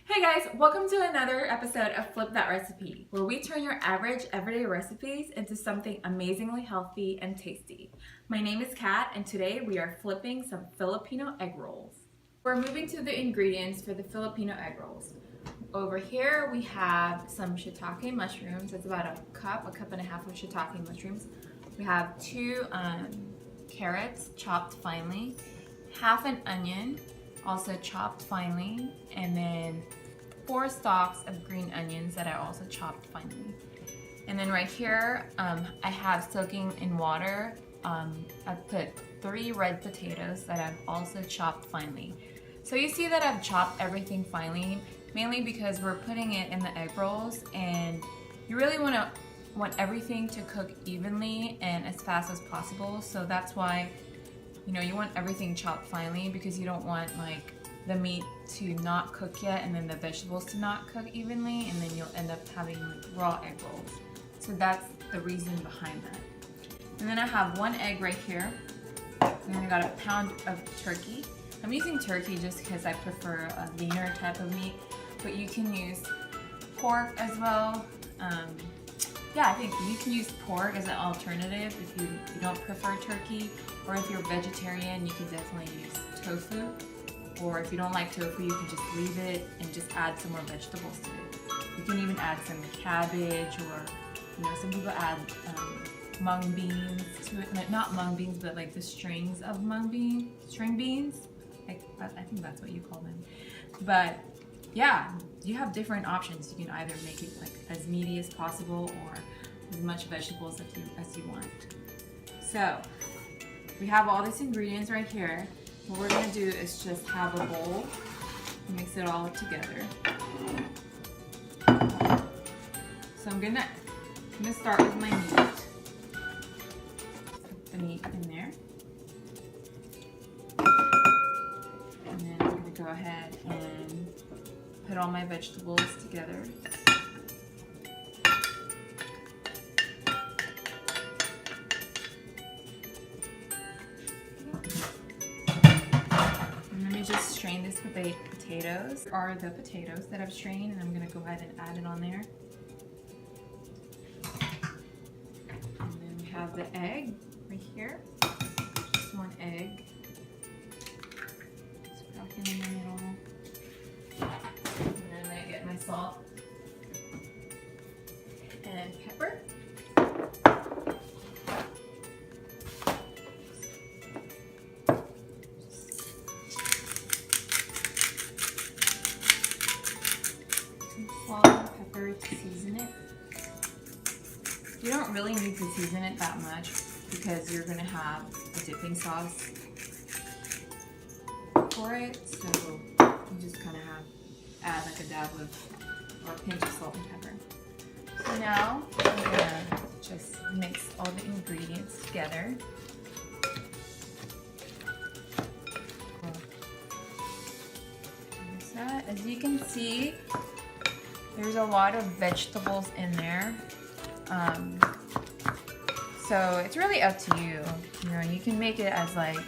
Hey guys, welcome to another episode of Flip That Recipe, where we turn your average everyday recipes into something amazingly healthy and tasty. My name is Kat, and today we are flipping some Filipino egg rolls. We're moving to the ingredients for the Filipino egg rolls. Over here we have some shiitake mushrooms. That's about a cup and a half of shiitake mushrooms. We have two carrots chopped finely, half an onion also chopped finely, and then 4 stalks of green onions that I also chopped finely. And then right here, I have soaking in water. I put 3 red potatoes that I've also chopped finely. So you see that I've chopped everything finely, mainly because we're putting it in the egg rolls, and you really want everything to cook evenly and as fast as possible. So that's why you want everything chopped finely, because you don't want like the meat to not cook yet and then the vegetables to not cook evenly, and then you'll end up having raw egg rolls. So that's the reason behind that. And then I have 1 egg right here, and then I got a pound of turkey. I'm using turkey just because I prefer a leaner type of meat, but you can use pork as well. Yeah, I think you can use pork as an alternative if you don't prefer turkey, or if you're vegetarian, you can definitely use tofu. Or if you don't like tofu, you can just leave it and just add some more vegetables to it. You can even add some cabbage, or some people add mung beans to it. Not mung beans, but like the strings of string beans. I think that's what you call them. But yeah, you have different options. You can either make it like as meaty as possible, or as much vegetables as you want. So we have all these ingredients right here. What we're gonna do is just have a bowl, mix it all together. So I'm gonna start with my meat. Put the meat in there. And then I'm gonna go ahead and put all my vegetables together. Just strain this potatoes. Here are the potatoes that I've strained, and I'm going to go ahead and add it on there. And then we have the egg right here. Just 1 egg. Just crack it in the middle. And then I get my salt and pepper. Salt and pepper to season it. You don't really need to season it that much, because you're going to have a dipping sauce for it. So you just kind of add like a dab or a pinch of salt and pepper. So now I'm going to just mix all the ingredients together. There's that. As you can see, there's a lot of vegetables in there. So it's really up to you. You can make it as like,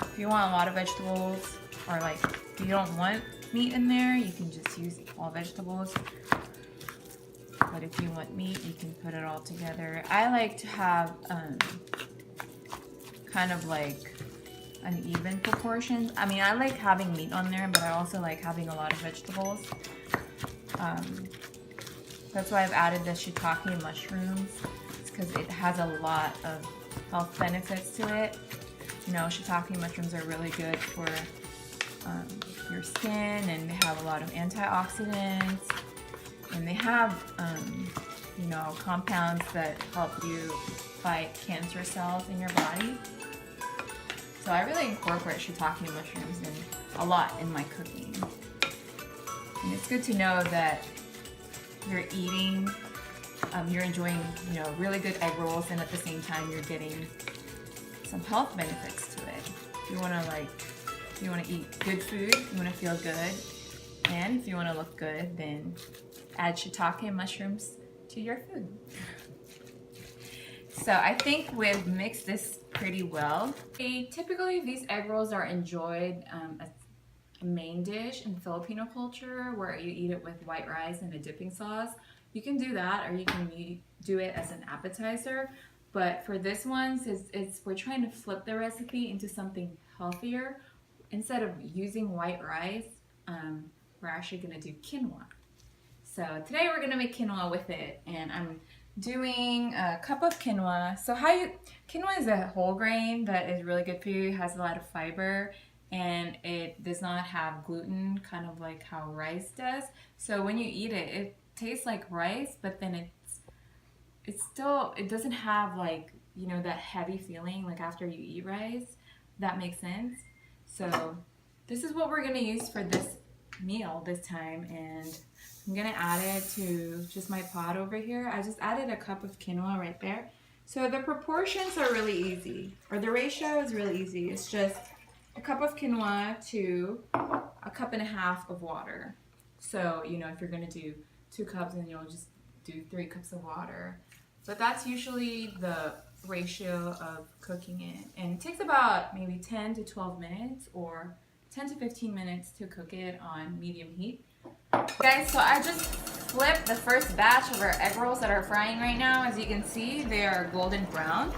if you want a lot of vegetables, or like if you don't want meat in there, you can just use all vegetables. But if you want meat, you can put it all together. I like to have kind of like an even proportion. I mean, I like having meat on there, but I also like having a lot of vegetables. That's why I've added the shiitake mushrooms. It's because it has a lot of health benefits to it. Shiitake mushrooms are really good for your skin, and they have a lot of antioxidants, and they have compounds that help you fight cancer cells in your body. So I really incorporate shiitake mushrooms a lot in my cooking. And it's good to know that you're eating, you're enjoying, really good egg rolls, and at the same time you're getting some health benefits to it. If you want to eat good food, you want to feel good, and if you want to look good, then add shiitake mushrooms to your food. So I think we've mixed this pretty well. Typically these egg rolls are enjoyed main dish in Filipino culture where you eat it with white rice and a dipping sauce. You can do that, or you can do it as an appetizer. But for this one, since we're trying to flip the recipe into something healthier, instead of using white rice, we're actually gonna do quinoa. So today we're gonna make quinoa with it, and I'm doing a cup of quinoa. So quinoa is a whole grain that is really good for you. It has a lot of fiber, and it does not have gluten, kind of like how rice does. So when you eat it, it tastes like rice, but then it doesn't have, like, you know, that heavy feeling like after you eat rice. That makes sense. So this is what we're gonna use for this meal this time, and I'm gonna add it to just my pot over here. I just added a cup of quinoa right there. So the proportions are really easy, or the ratio is really easy. It's just a cup of quinoa to a cup and a half of water. So, you know, if you're gonna do 2 cups, then you'll just do 3 cups of water. But that's usually the ratio of cooking it. And it takes about maybe 10 to 12 minutes or 10 to 15 minutes to cook it on medium heat. Guys, so I just flipped the first batch of our egg rolls that are frying right now. As you can see, they are golden brown.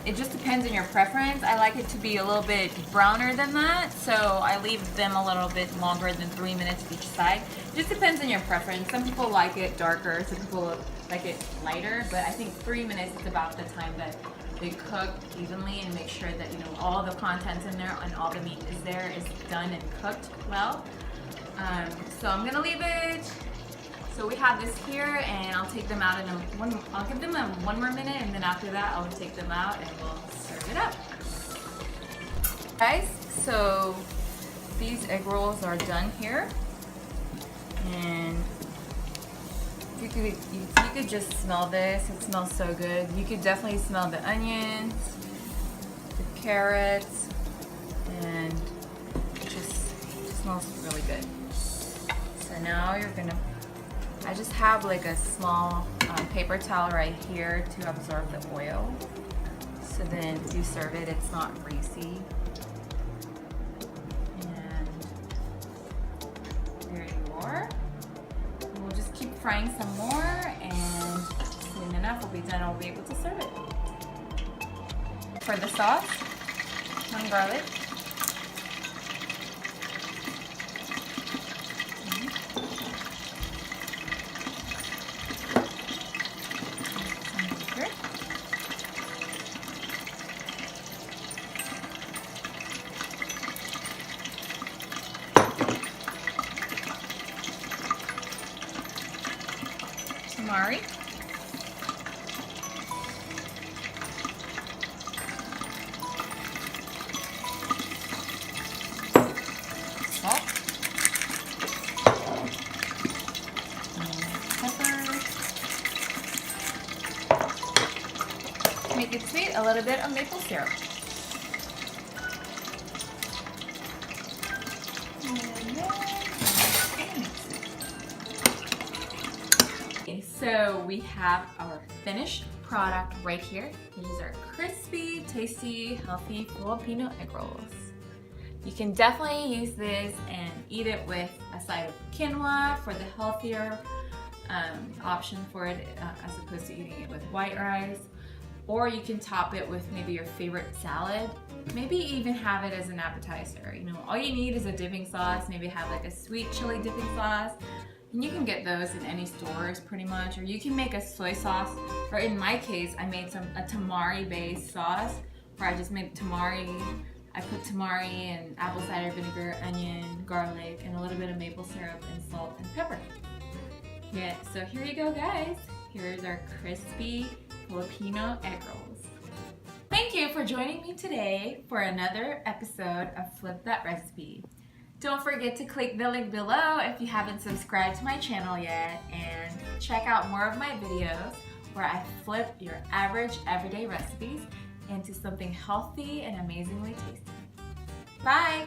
It just depends on your preference. I like it to be a little bit browner than that, so I leave them a little bit longer than 3 minutes each side. It just depends on your preference. Some people like it darker, some people like it lighter, but I think 3 minutes is about the time that they cook evenly and make sure that, you know, all the contents in there and all the meat is there, is done and cooked well. So I'm gonna leave it. So we have this here, and I'll take them out in I'll give them 1 more minute, and then after that I'll take them out and we'll serve it up. Guys, so these egg rolls are done here, and you could just smell this. It smells so good. You could definitely smell the onions, the carrots, and it just smells really good. So now I just have like a small paper towel right here to absorb the oil. So then you serve it, it's not greasy. And there you are. And we'll just keep frying some more, and soon enough we'll be done and we'll be able to serve it. For the sauce, some garlic. Tamari. Salt. Pepper. Make it sweet, a little bit of maple syrup. So we have our finished product right here. These are crispy, tasty, healthy Filipino egg rolls. You can definitely use this and eat it with a side of quinoa for the healthier option for it, as opposed to eating it with white rice. Or you can top it with maybe your favorite salad. Maybe even have it as an appetizer. You know, all you need is a dipping sauce. Maybe have like a sweet chili dipping sauce. And you can get those in any stores pretty much, or you can make a soy sauce, or in my case I made a tamari based sauce where I just made tamari. I put tamari and apple cider vinegar, onion, garlic, and a little bit of maple syrup and salt and pepper. Yeah, so here you go guys. Here's our crispy Filipino egg rolls. Thank you for joining me today for another episode of Flip That Recipe. Don't forget to click the link below if you haven't subscribed to my channel yet, and check out more of my videos where I flip your average everyday recipes into something healthy and amazingly tasty. Bye!